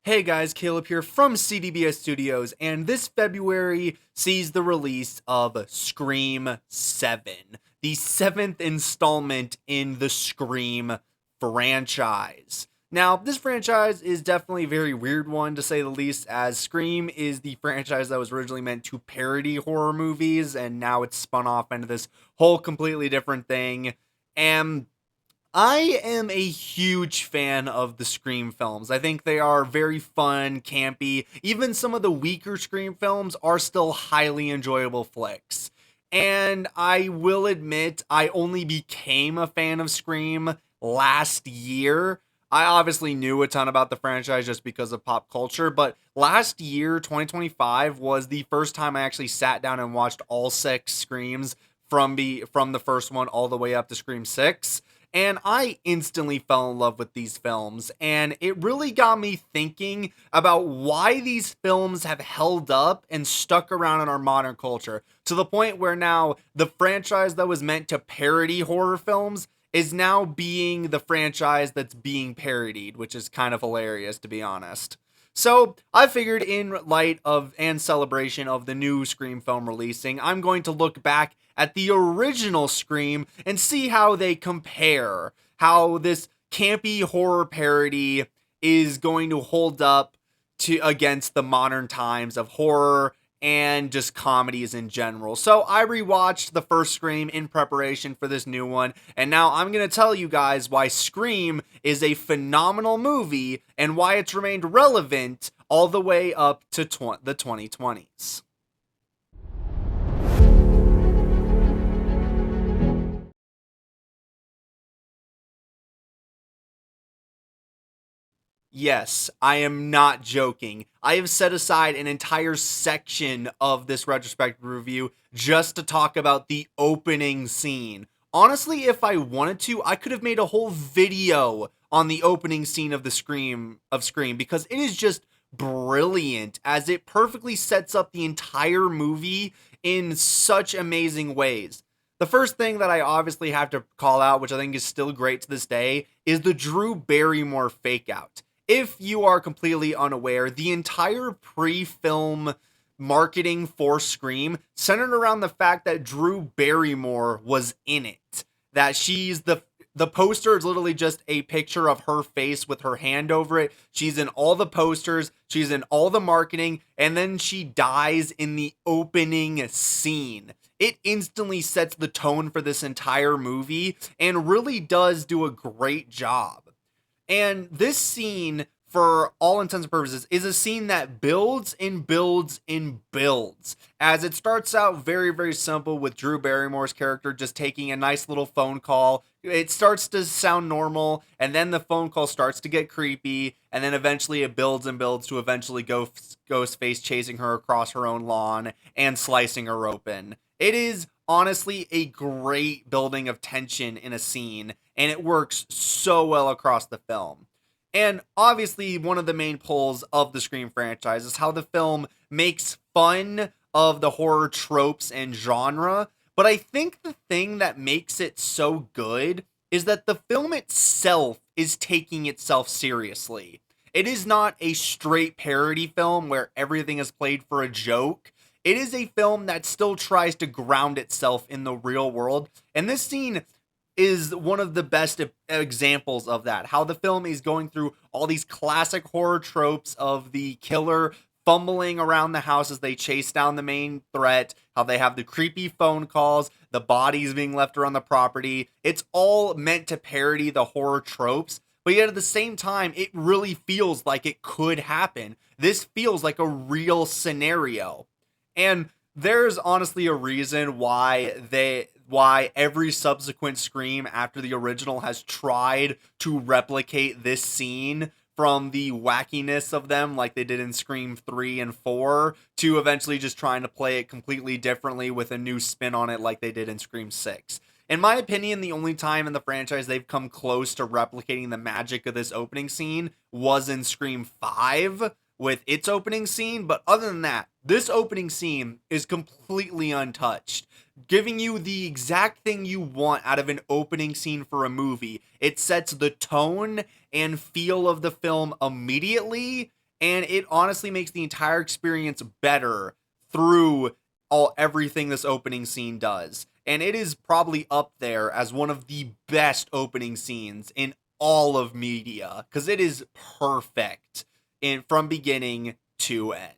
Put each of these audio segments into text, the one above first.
Hey guys, Caleb here from CDBS Studios, and this February sees the release of Scream 7, the seventh installment in the Scream franchise. Now, this franchise is definitely a very weird one to say the least, as Scream is the franchise that was originally meant to parody horror movies, and now it's spun off into this whole completely different thing. And I am a huge fan of the Scream films. I think they are very fun, campy. Even some of the weaker Scream films are still highly enjoyable flicks. And I will admit, I only became a fan of Scream last year. I obviously knew a ton about the franchise just because of pop culture, but last year, 2025, was the first time I actually sat down and watched all six Screams from the first one all the way up to Scream 6. And I instantly fell in love with these films, and it really got me thinking about why these films have held up and stuck around in our modern culture, to the point where now the franchise that was meant to parody horror films is now being the franchise that's being parodied, which is kind of hilarious, to be honest. So I figured, in light of and celebration of the new Scream film releasing, I'm going to look back at the original Scream and see how they compare, how this campy horror parody is going to hold up to against the modern times of horror and just comedies in general. So I rewatched the first Scream in preparation for this new one, and now I'm going to tell you guys why Scream is a phenomenal movie and why it's remained relevant all the way up to the 2020s. Yes, I am not joking. I have set aside an entire section of this retrospective review just to talk about the opening scene. Honestly, if I wanted to, I could have made a whole video on the opening scene of the Scream because it is just brilliant, as it perfectly sets up the entire movie in such amazing ways. The first thing that I obviously have to call out, which I think is still great to this day, is the Drew Barrymore fake out. If you are completely unaware, the entire pre-film marketing for Scream centered around the fact that Drew Barrymore was in it. That she's the poster is literally just a picture of her face with her hand over it. She's in all the posters, she's in all the marketing, and then she dies in the opening scene. It instantly sets the tone for this entire movie and really does do a great job. And this scene, for all intents and purposes, is a scene that builds and builds and builds. As it starts out very, very simple with Drew Barrymore's character just taking a nice little phone call. It starts to sound normal, and then the phone call starts to get creepy, and then eventually it builds and builds to eventually Ghostface chasing her across her own lawn and slicing her open. It is honestly a great building of tension in a scene, and it works so well across the film. And obviously, one of the main pulls of the Scream franchise is how the film makes fun of the horror tropes and genre. But I think the thing that makes it so good is that the film itself is taking itself seriously. It is not a straight parody film where everything is played for a joke. It is a film that still tries to ground itself in the real world. And this scene is one of the best examples of that. How the film is going through all these classic horror tropes of the killer fumbling around the house as they chase down the main threat, how they have the creepy phone calls, the bodies being left around the property. It's all meant to parody the horror tropes, but yet at the same time, it really feels like it could happen. This feels like a real scenario. And there's honestly a reason why every subsequent Scream after the original has tried to replicate this scene, from the wackiness of them like they did in Scream 3 and 4 to eventually just trying to play it completely differently with a new spin on it like they did in Scream 6. In my opinion, the only time in the franchise they've come close to replicating the magic of this opening scene was in Scream 5 with its opening scene, but other than that, this opening scene is completely untouched, giving you the exact thing you want out of an opening scene for a movie. It sets the tone and feel of the film immediately, and it honestly makes the entire experience better through everything this opening scene does. And it is probably up there as one of the best opening scenes in all of media because it is perfect in from beginning to end.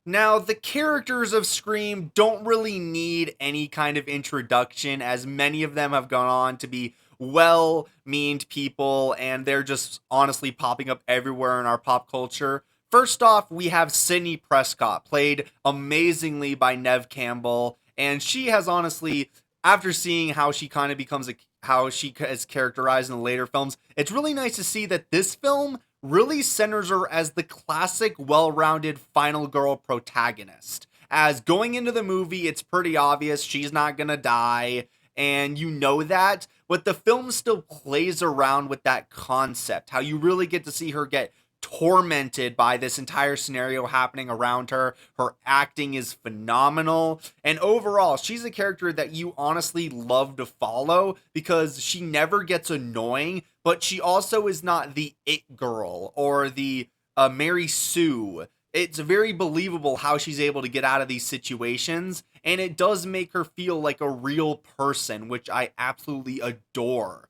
Now, the characters of Scream don't really need any kind of introduction, as many of them have gone on to be well meaned people, and they're just honestly popping up everywhere in our pop culture. First off, we have Sydney Prescott, played amazingly by Neve Campbell, and she has honestly, after seeing how she kind of becomes how she is characterized in the later films, it's really nice to see that this film really centers her as the classic, well rounded final girl protagonist. As going into the movie, it's pretty obvious she's not gonna die, and you know that, but the film still plays around with that concept. How you really get to see her get tormented by this entire scenario happening around her. Her acting is phenomenal. And overall, she's a character that you honestly love to follow because she never gets annoying, but she also is not the it girl or the Mary Sue. It's very believable how she's able to get out of these situations, and it does make her feel like a real person, which I absolutely adore.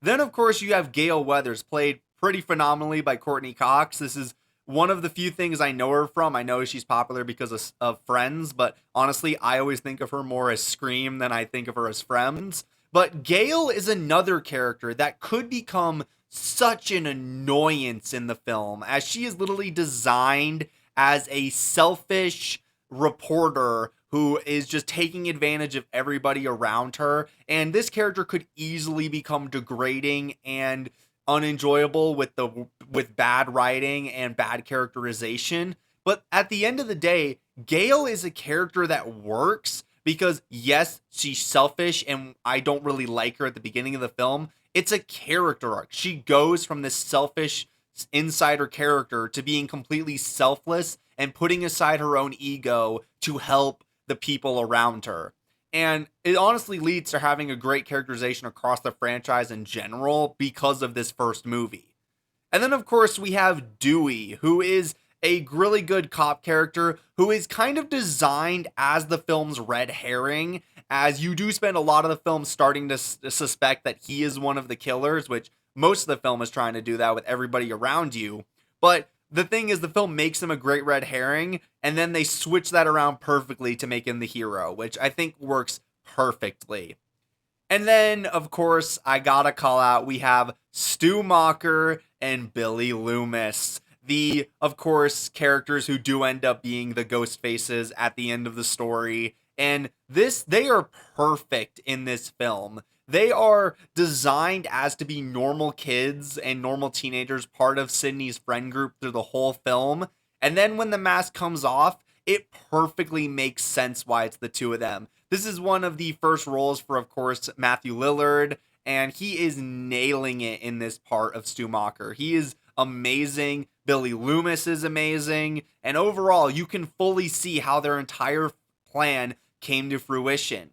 Then, of course, you have Gale Weathers, played pretty phenomenally by Courtney Cox. This is one of the few things I know her from. I know she's popular because of Friends, but honestly, I always think of her more as Scream than I think of her as Friends. But Gale is another character that could become such an annoyance in the film, as she is literally designed as a selfish reporter who is just taking advantage of everybody around her. And this character could easily become degrading and unenjoyable with bad writing and bad characterization. But at the end of the day, Gale is a character that works because yes, she's selfish and I don't really like her at the beginning of the film. It's a character arc. She goes from this selfish insider character to being completely selfless and putting aside her own ego to help the people around her. And it honestly leads to having a great characterization across the franchise in general because of this first movie. And then, of course, we have Dewey, who is a really good cop character who is kind of designed as the film's red herring, as you do spend a lot of the film starting to suspect that he is one of the killers, which most of the film is trying to do that with everybody around you. But the thing is, the film makes him a great red herring, and then they switch that around perfectly to make him the hero, which I think works perfectly. And then, of course, I gotta call out, we have Stu Macher and Billy Loomis. The, of course, characters who do end up being the ghost faces at the end of the story. And they are perfect in this film. They are designed as to be normal kids and normal teenagers, part of Sydney's friend group through the whole film. And then when the mask comes off, it perfectly makes sense why it's the two of them. This is one of the first roles for, of course, Matthew Lillard, and he is nailing it in this part of Stu Macher. He is amazing. Billy Loomis is amazing. And overall, you can fully see how their entire plan came to fruition.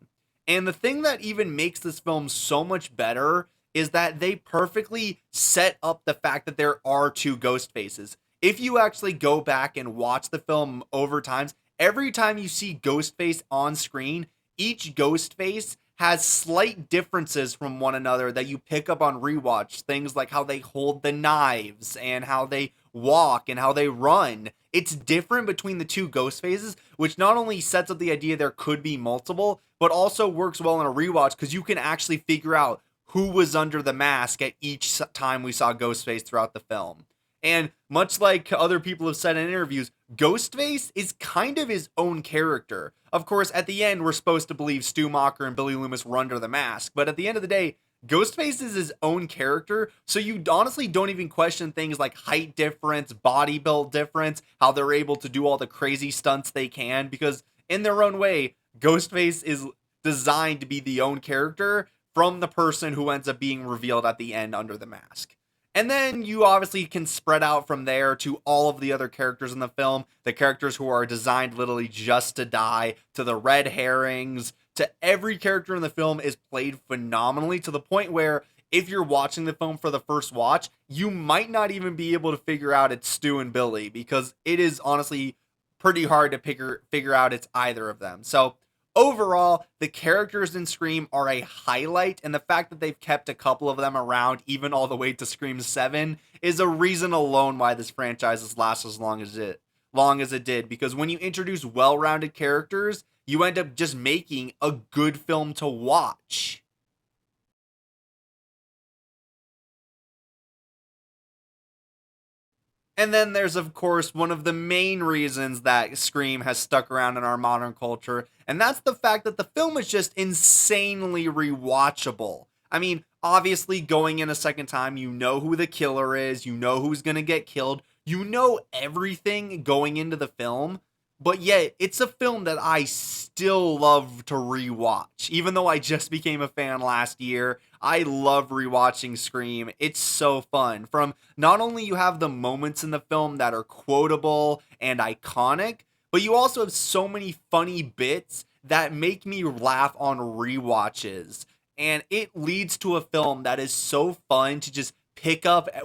And the thing that even makes this film so much better is that they perfectly set up the fact that there are two ghost faces. If you actually go back and watch the film over times, every time you see Ghostface on screen, each ghost face has slight differences from one another that you pick up on rewatch. Things like how they hold the knives and how they walk and how they run. It's different between the two ghost faces, which not only sets up the idea there could be multiple, but also works well in a rewatch because you can actually figure out who was under the mask at each time we saw Ghostface throughout the film. And much like other people have said in interviews, Ghostface is kind of his own character. Of course, at the end, we're supposed to believe Stu Macher and Billy Loomis were under the mask, but at the end of the day, Ghostface is his own character, so you honestly don't even question things like height difference, body build difference, how they're able to do all the crazy stunts they can, because in their own way, Ghostface is designed to be the own character from the person who ends up being revealed at the end under the mask. And then you obviously can spread out from there to all of the other characters in the film, the characters who are designed literally just to die, to the red herrings, to every character in the film is played phenomenally to the point where if you're watching the film for the first watch, you might not even be able to figure out it's Stu and Billy because it is honestly pretty hard to figure out it's either of them. So overall, the characters in Scream are a highlight, and the fact that they've kept a couple of them around, even all the way to Scream 7, is a reason alone why this franchise has lasted as long as it did. Because when you introduce well-rounded characters, you end up just making a good film to watch. And then there's, of course, one of the main reasons that Scream has stuck around in our modern culture, and that's the fact that the film is just insanely rewatchable. I mean, obviously, going in a second time, you know who the killer is, you know who's gonna get killed, you know everything going into the film, but yet it's a film that I still love to rewatch. Even though I just became a fan last year, I love rewatching Scream. It's so fun. From not only you have the moments in the film that are quotable and iconic, but you also have so many funny bits that make me laugh on rewatches. And it leads to a film that is so fun to just pick up at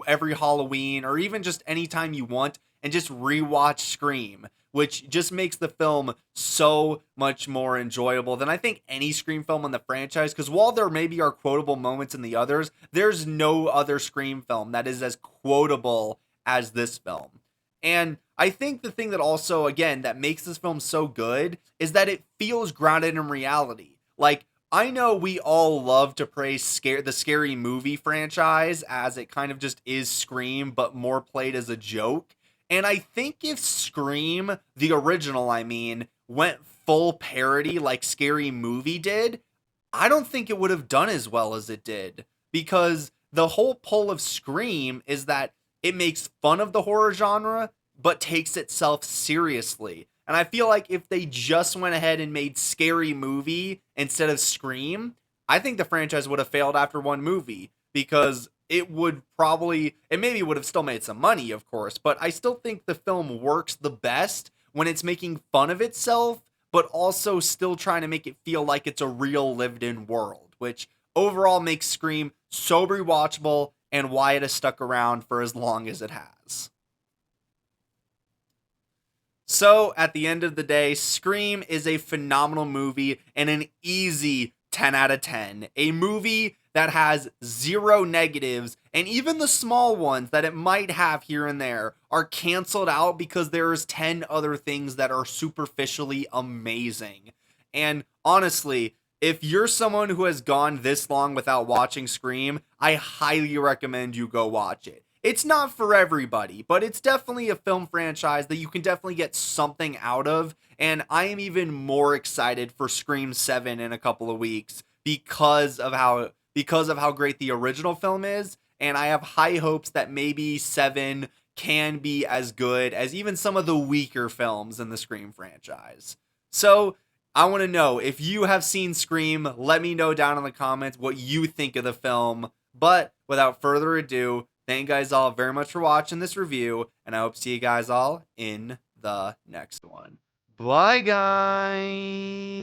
every Halloween or even just anytime you want and just rewatch Scream, which just makes the film so much more enjoyable than I think any Scream film in the franchise. Because while there maybe are quotable moments in the others, there's no other Scream film that is as quotable as this film. And I think the thing that also, again, that makes this film so good is that it feels grounded in reality. Like, I know we all love to praise the Scary Movie franchise as it kind of just is Scream, but more played as a joke. And I think if Scream, the original, I mean, went full parody like Scary Movie did, I don't think it would have done as well as it did. Because the whole pull of Scream is that it makes fun of the horror genre, but takes itself seriously. And I feel like if they just went ahead and made Scary Movie instead of Scream, I think the franchise would have failed after one movie because it maybe would have still made some money, of course, but I still think the film works the best when it's making fun of itself, but also still trying to make it feel like it's a real lived in world, which overall makes Scream so rewatchable and why it has stuck around for as long as it has. So, at the end of the day, Scream is a phenomenal movie and an easy 10 out of 10. A movie that has zero negatives, and even the small ones that it might have here and there are canceled out because there's 10 other things that are superficially amazing. And honestly, if you're someone who has gone this long without watching Scream, I highly recommend you go watch it. It's not for everybody, but it's definitely a film franchise that you can definitely get something out of. And I am even more excited for Scream 7 in a couple of weeks because of how great the original film is. And I have high hopes that maybe 7 can be as good as even some of the weaker films in the Scream franchise. So I want to know if you have seen Scream, let me know down in the comments what you think of the film. But without further ado, thank you guys all very much for watching this review, and I hope to see you guys all in the next one. Bye, guys.